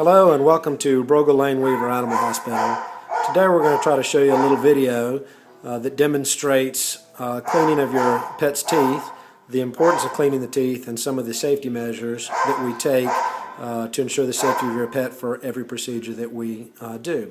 Hello and welcome to Brogle Lane Weaver Animal Hospital. Today we're going to try to show you a little video that demonstrates cleaning of your pet's teeth, the importance of cleaning the teeth, and some of the safety measures that we take to ensure the safety of your pet for every procedure that we do.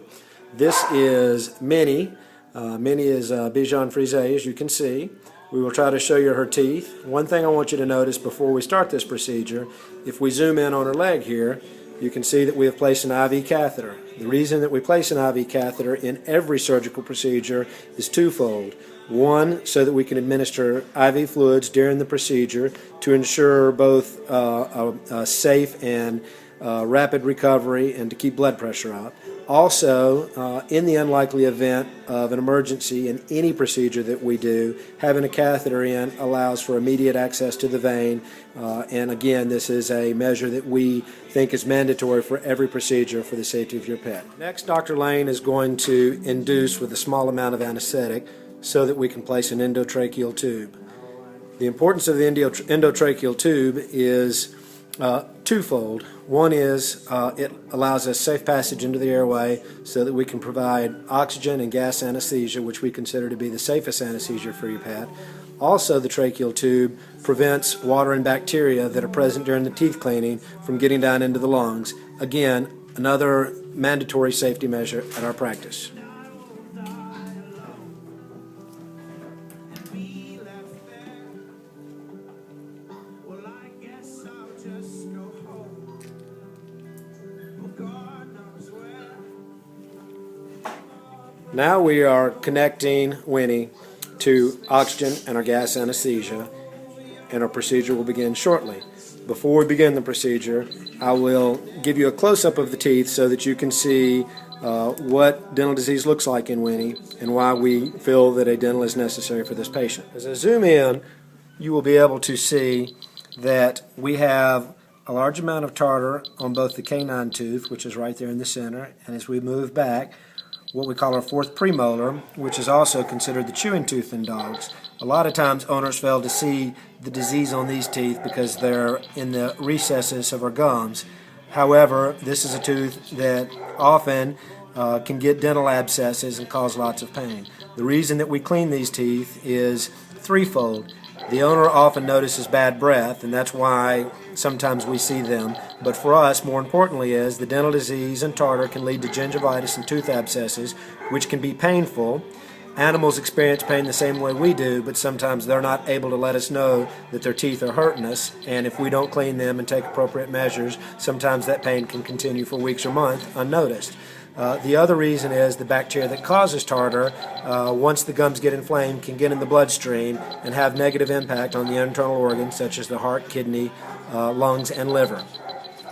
This is Minnie. Minnie is Bichon Frise, as you can see. We will try to show you her teeth. One thing I want you to notice before we start this procedure, if we zoom in on her leg here, you can see that we have placed an IV catheter. The reason that we place an IV catheter in every surgical procedure is twofold. One, so that we can administer IV fluids during the procedure to ensure both a safe and rapid recovery and to keep blood pressure up. Also, in the unlikely event of an emergency in any procedure that we do, having a catheter in allows for immediate access to the vein, and again, this is a measure that we think is mandatory for every procedure for the safety of your pet. Next, Dr. Lane is going to induce with a small amount of anesthetic so that we can place an endotracheal tube. The importance of the endotracheal tube is twofold. One is it allows us safe passage into the airway so that we can provide oxygen and gas anesthesia, which we consider to be the safest anesthesia for your pet. Also, the tracheal tube prevents water and bacteria that are present during the teeth cleaning from getting down into the lungs. Again, another mandatory safety measure at our practice. Now we are connecting Winnie to oxygen and our gas anesthesia, and our procedure will begin shortly. Before we begin the procedure, I will give you a close-up of the teeth so that you can see what dental disease looks like in Winnie and why we feel that a dental is necessary for this patient. As I zoom in, you will be able to see that we have a large amount of tartar on both the canine tooth, which is right there in the center, and as we move back, what we call our fourth premolar, which is also considered the chewing tooth in dogs. A lot of times owners fail to see the disease on these teeth because they're in the recesses of our gums. However, this is a tooth that often can get dental abscesses and cause lots of pain. The reason that we clean these teeth is threefold. The owner often notices bad breath, and that's why sometimes we see them. But for us, more importantly, is the dental disease and tartar can lead to gingivitis and tooth abscesses, which can be painful. Animals experience pain the same way we do, but sometimes they're not able to let us know that their teeth are hurting us. And if we don't clean them and take appropriate measures, sometimes that pain can continue for weeks or months unnoticed. The other reason is the bacteria that causes tartar, once the gums get inflamed, can get in the bloodstream and have negative impact on the internal organs such as the heart, kidney, lungs, and liver.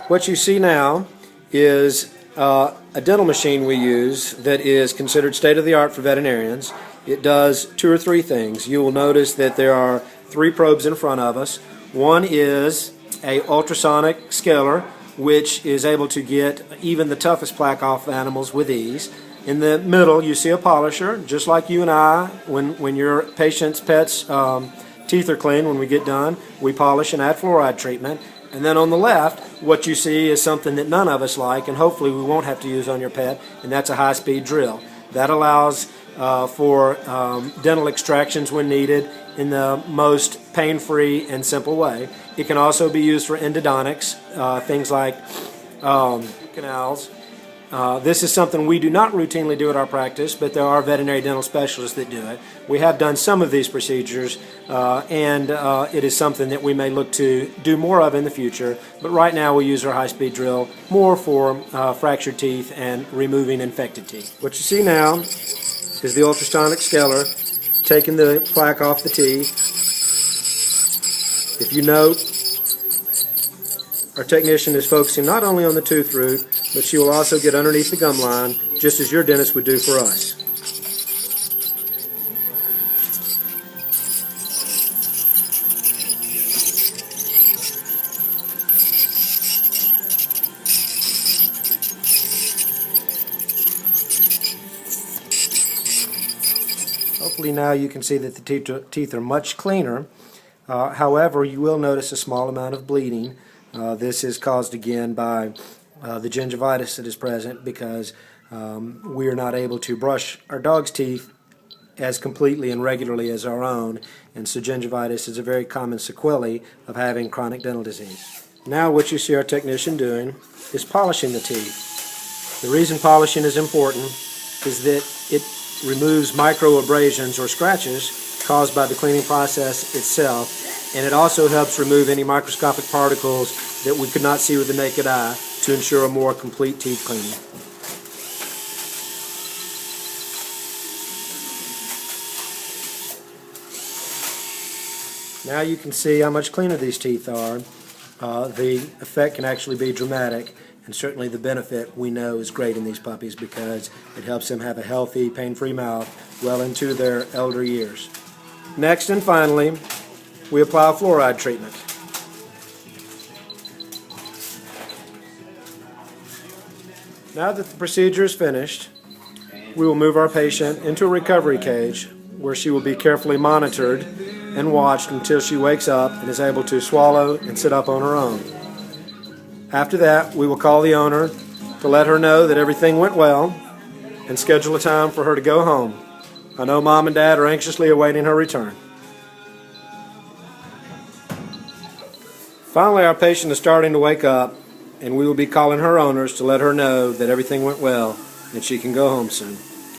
What you see now is a dental machine we use that is considered state-of-the-art for veterinarians. It does two or three things. You will notice that there are three probes in front of us. One is a ultrasonic scaler, which is able to get even the toughest plaque off animals with ease. In the middle, you see a polisher, just like you and I, when your patient's pet's teeth are clean, when we get done, we polish and add fluoride treatment. And then on the left, what you see is something that none of us like, and hopefully we won't have to use on your pet, and that's a high-speed drill. That allows for dental extractions when needed in the most pain-free and simple way. It can also be used for endodontics, things like canals. This is something we do not routinely do at our practice, but there are veterinary dental specialists that do it. We have done some of these procedures, and it is something that we may look to do more of in the future, but right now we use our high-speed drill more for fractured teeth and removing infected teeth. What you see now is the ultrasonic scaler taking the plaque off the teeth. If you note, our technician is focusing not only on the tooth root, but she will also get underneath the gum line, just as your dentist would do for us. Hopefully now you can see that the teeth are much cleaner. However, you will notice a small amount of bleeding. This is caused again by the gingivitis that is present because we are not able to brush our dog's teeth as completely and regularly as our own, and so gingivitis is a very common sequelae of having chronic dental disease. Now what you see our technician doing is polishing the teeth. The reason polishing is important is that it removes micro abrasions or scratches caused by the cleaning process itself, and it also helps remove any microscopic particles that we could not see with the naked eye to ensure a more complete teeth cleaning. Now you can see how much cleaner these teeth are. The effect can actually be dramatic, and certainly the benefit we know is great in these puppies because it helps them have a healthy, pain-free mouth well into their elder years. Next and finally, we apply a fluoride treatment. Now that the procedure is finished, we will move our patient into a recovery cage where she will be carefully monitored and watched until she wakes up and is able to swallow and sit up on her own. After that, we will call the owner to let her know that everything went well and schedule a time for her to go home. I know Mom and Dad are anxiously awaiting her return. Finally, our patient is starting to wake up, and we will be calling her owners to let her know that everything went well and she can go home soon.